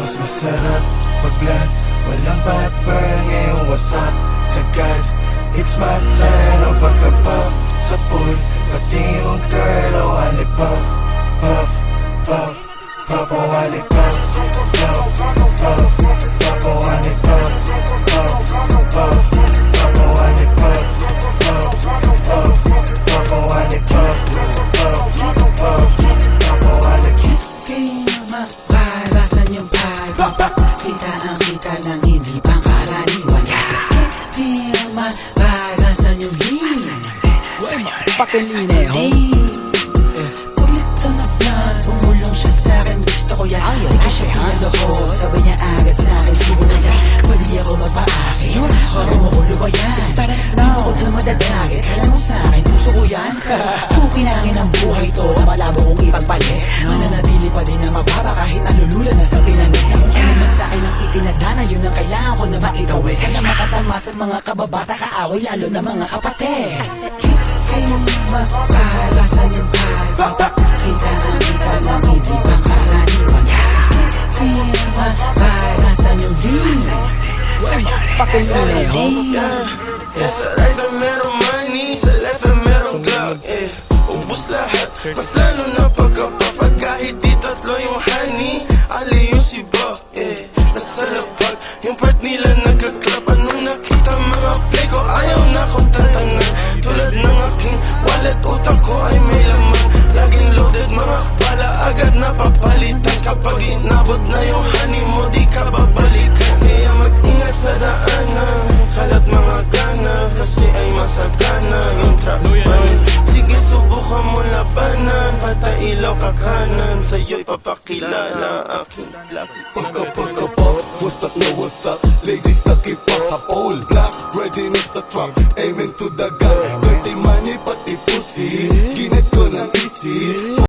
Mas masarap pag-vlog, walang bad burn. Ngayong wasak sagad, it's my turn. O pagka-pop sa pool, pati yung girl. O wali pop, pop, pop, pop. O wali pop, pop, pop, pop. O wali pop, pop, pop, pop. O wali pop, pop, pop, pop. O wali pop, pop, pop, pop. O wali Feel mapalasan yung pag-pop. Kita ang kita ng hindi pangkaraniwan. Feel mapalasan yung lean. Fucking lineho. Ulit ka na plan, pumulong siya sa'kin. Gusto ko yan, di ko siya pinalohod. Sabay niya agad sa'kin, siguro na yan. Pwede ako magpa-akin, o kumukulo ba yan? Hindi ko na madadagit, kaya mo sa'kin, puso ko yan. Kukinangin ang buhay to, na malabo kong ipagpalit. Mananatili pa din na mababa kahit nalulula na sa pinanit. Ano man sa'kin ang itinadana, yun ang kailangan ko na maitawid. Sana makatama sa mga kababata, kaaway lalo na mga kapatid. Feel mapalasan yung pag-pop. Kita ang kita ng hindi pangkaraniwan. Feel mapalasan yung lean. Fucking lineho. Sa right na merong money, sa left na merong cloud. Ubus lahat, mas lalo na pagka-puff. At kahit di tatlo yung honey, ali yung siba. Nasa lapag, yung part nila nagka-club. Anong nakita mga play ko, ayaw na akong tatanan. Tulad ng aking wallet, utang ko ay may laman. Laging loaded, mga pala agad na papalitan. Kapag inabot na yung honey mo, di ka babalikan. Kaya mag-ingat sa daanan, kalat mga gana, kasi ay masagana yung trap money. Sige subukan mo labanan, patay ilaw ka kanan, sa'yo'y papakilala aking lucky. Pagka-pop, wasak na wasak. Ladies nakipag sa pole, black, ready na sa trap. Aiming to the gun, dirty money pati pussy. Ginit ko ng easy,